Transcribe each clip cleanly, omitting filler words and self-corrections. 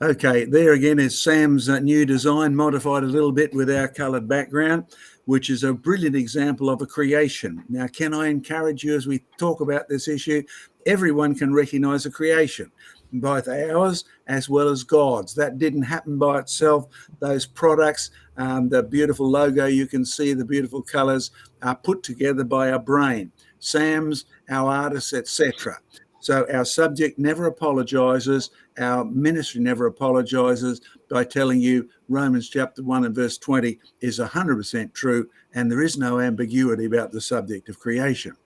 Okay, there again is Sam's new design, modified a little bit with our coloured background, which is a brilliant example of a creation. Now, can I encourage you as we talk about this issue? Everyone can recognise a creation, both ours as well as God's. That didn't happen by itself. Those products, the beautiful logo you can see, the beautiful colours are put together by our brain. Sam's, our artists, etc. So our subject never apologises. Our ministry never apologizes by telling you Romans chapter 1 and verse 20 is 100% true, and there is no ambiguity about the subject of creation.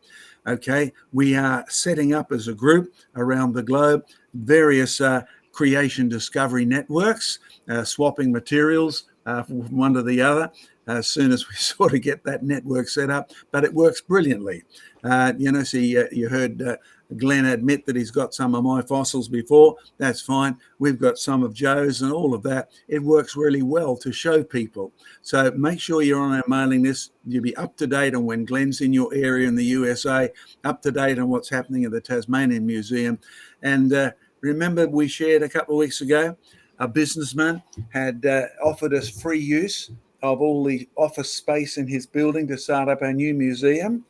Okay, we are setting up as a group around the globe various creation discovery networks, swapping materials from one to the other as soon as we sort of get that network set up, but it works brilliantly. You heard Glenn admit that he's got some of my fossils before. That's fine. We've got some of Joe's and all of that. It works really well to show people. So make sure you're on our mailing list. You'll be up to date on when Glenn's in your area in the USA, up to date on what's happening at the Tasmanian Museum. And remember, we shared a couple of weeks ago, a businessman had offered us free use of all the office space in his building to start up our new museum.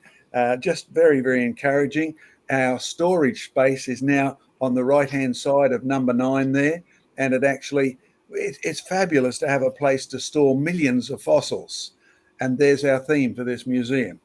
Just very, very encouraging. Our storage space is now on the right-hand side of number 9 there, and it's fabulous to have a place to store millions of fossils. And there's our theme for this museum.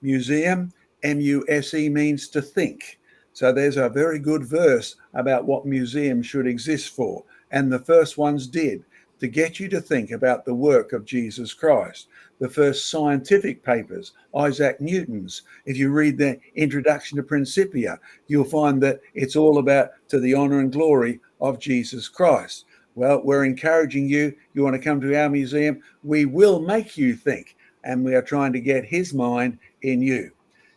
Museum, M-U-S-E, means to think. So there's a very good verse about what museums should exist for. And the first ones did, to get you to think about the work of Jesus Christ. The first scientific papers, Isaac Newton's. If you read the Introduction to Principia, you'll find that it's all about to the honor and glory of Jesus Christ. Well, we're encouraging you. You want to come to our museum? We will make you think, and we are trying to get his mind in you.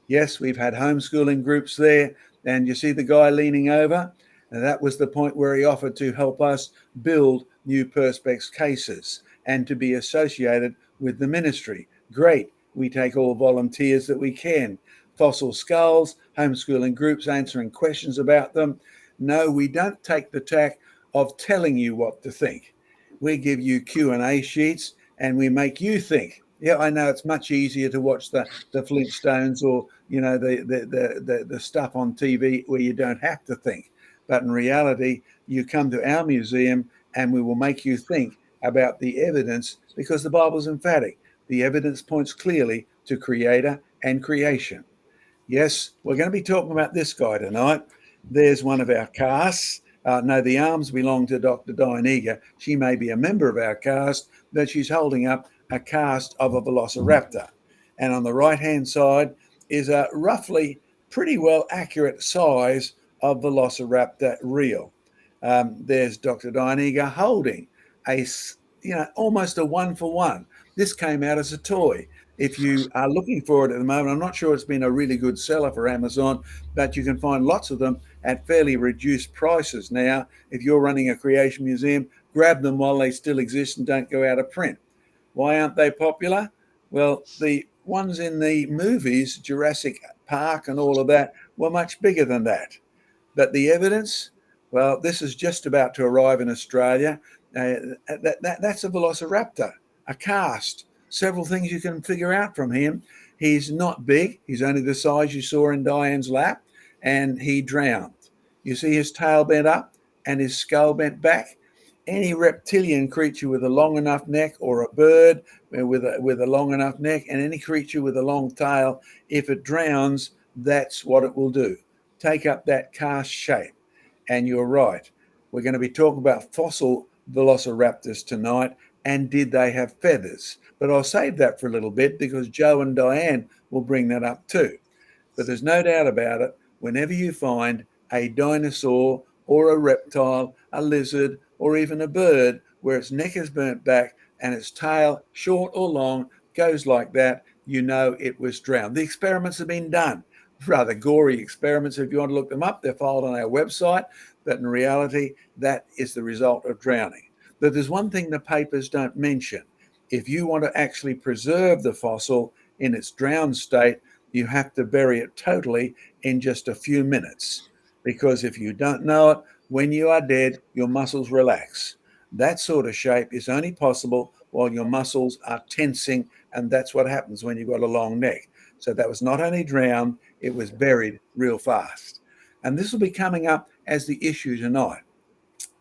Yes, we've had homeschooling groups there, and you see the guy leaning over? And that was the point where he offered to help us build new Perspex cases and to be associated with the ministry. Great. We take all volunteers that we can. Fossil skulls, homeschooling groups answering questions about them. No, we don't take the tack of telling you what to think. We give you Q&A sheets and we make you think. Yeah, I know it's much easier to watch the Flintstones or the stuff on TV where you don't have to think. But in reality, you come to our museum and we will make you think about the evidence, because the Bible is emphatic. The evidence points clearly to Creator and creation. Yes, we're going to be talking about this guy tonight. There's one of our casts. No, the arms belong to Dr. Diane. She may be a member of our cast, but she's holding up a cast of a velociraptor. And on the right-hand side is a roughly pretty well accurate size of velociraptor reel. There's Dr. Diane holding almost a 1-for-1. This came out as a toy. If you are looking for it at the moment, I'm not sure it's been a really good seller for Amazon, but you can find lots of them at fairly reduced prices now. If you're running a creation museum, grab them while they still exist and don't go out of print. Why aren't they popular? Well, the ones in the movies, Jurassic Park and all of that, were much bigger than that. But the evidence, well, this is just about to arrive in Australia. That's a velociraptor, a cast. Several things you can figure out from him. He's not big. He's only the size you saw in Diane's lap, and he drowned. You see his tail bent up and his skull bent back. Any reptilian creature with a long enough neck, or a bird with a long enough neck, and any creature with a long tail, if it drowns, that's what it will do. Take up that cast shape. And you're right. We're going to be talking about fossil velociraptors tonight, and did they have feathers? But I'll save that for a little bit, because Joe and Diane will bring that up too. But there's no doubt about it, whenever you find a dinosaur or a reptile, a lizard, or even a bird where its neck is burnt back and its tail, short or long, goes like that, you know it was drowned. The experiments have been done. Rather gory experiments. If you want to look them up, they're filed on our website. But in reality, that is the result of drowning. But there's one thing the papers don't mention. If you want to actually preserve the fossil in its drowned state, you have to bury it totally in just a few minutes. Because if you don't know it, When you are dead, your muscles relax. That sort of shape is only possible while your muscles are tensing, and that's what happens when you've got a long neck. So that was not only drowned, it was buried real fast. And this will be coming up as the issue tonight.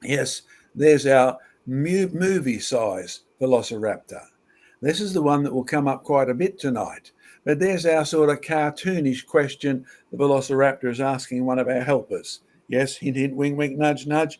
Yes, there's our movie size velociraptor. This is the one that will come up quite a bit tonight. But there's our sort of cartoonish question the velociraptor is asking one of our helpers. Yes, hint, hint, wink, wink, nudge, nudge.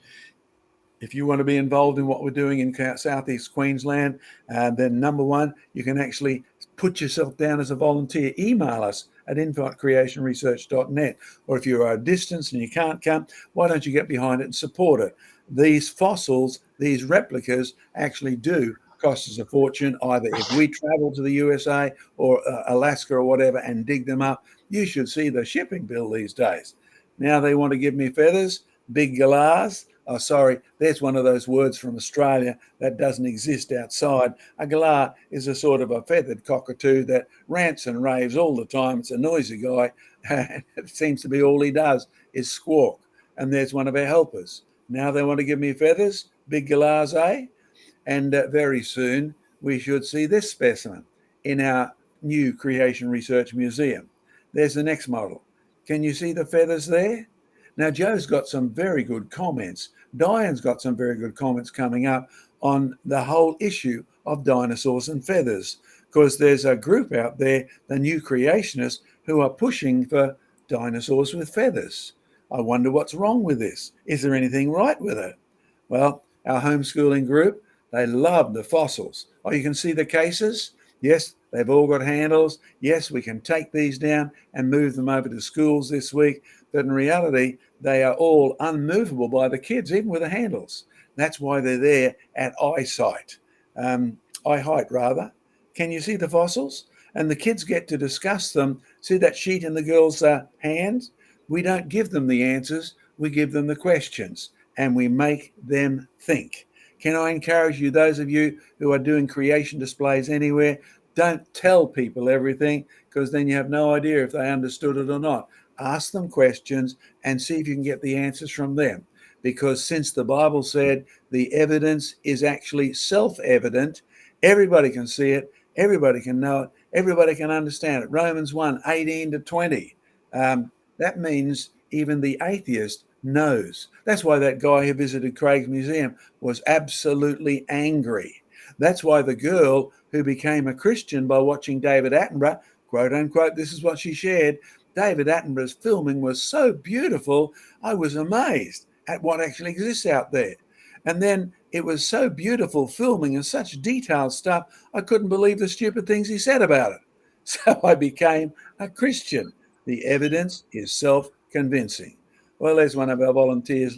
If you want to be involved in what we're doing in southeast Queensland, then number one, you can actually put yourself down as a volunteer. Email us at info@creationresearch.net. Or if you're at a distance and you can't come, why don't you get behind it and support it? These fossils, these replicas, actually do cost us a fortune. Either if we travel to the USA or Alaska or whatever and dig them up, you should see the shipping bill these days. Now they want to give me feathers, big galahs. Oh, sorry, there's one of those words from Australia that doesn't exist outside. A galah is a sort of a feathered cockatoo that rants and raves all the time. It's a noisy guy. It seems to be all he does is squawk. And there's one of our helpers. Now they want to give me feathers, big galahs, eh? And very soon we should see this specimen in our new Creation Research Museum. There's the next model. Can you see the feathers there? Now, Joe's got some very good comments. Diane's got some very good comments coming up on the whole issue of dinosaurs and feathers, because there's a group out there, the new creationists, who are pushing for dinosaurs with feathers. I wonder what's wrong with this. Is there anything right with it? Well, our homeschooling group, they love the fossils. Oh, you can see the cases? Yes, they've all got handles. Yes, we can take these down and move them over to schools this week. But in reality, they are all unmovable by the kids, even with the handles. That's why they're there at eye height rather. Can you see the fossils? And the kids get to discuss them. See that sheet in the girls' hands? We don't give them the answers. We give them the questions and we make them think. Can I encourage you, those of you who are doing creation displays anywhere, don't tell people everything, because then you have no idea if they understood it or not. Ask them questions and see if you can get the answers from them. Because since the Bible said the evidence is actually self-evident, everybody can see it, everybody can know it, everybody can understand it. Romans 1:18-20. That means even the atheist knows. That's why that guy who visited Craig's museum was absolutely angry. That's why the girl who became a Christian by watching David Attenborough, quote unquote, this is what she shared, David Attenborough's filming was so beautiful, I was amazed at what actually exists out there. And then it was so beautiful filming and such detailed stuff, I couldn't believe the stupid things he said about it. So I became a Christian. The evidence is self-convincing. Well, there's one of our volunteers,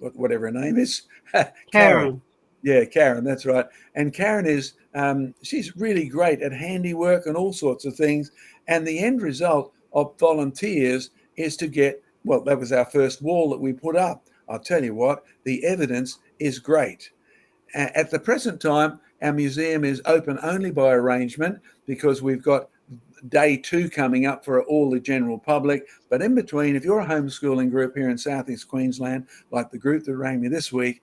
whatever her name is, Karen. Yeah, Karen, that's right. And Karen is, she's really great at handiwork and all sorts of things. And the end result of volunteers is to get, well, that was our first wall that we put up. I'll tell you what, the evidence is great. At the present time, our museum is open only by arrangement because we've got day 2 coming up for all the general public. But in between, if you're a homeschooling group here in southeast Queensland, like the group that rang me this week,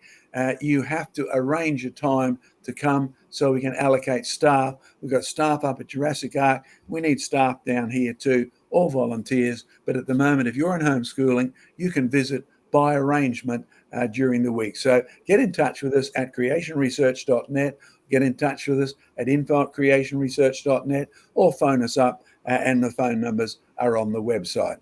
you have to arrange a time to come so we can allocate staff. We've got staff up at Jurassic Ark. We need staff down here too, all volunteers. But at the moment, if you're in homeschooling, you can visit by arrangement during the week. So get in touch with us at creationresearch.net. Get in touch with us at info@creationresearch.net or phone us up and the phone numbers are on the website.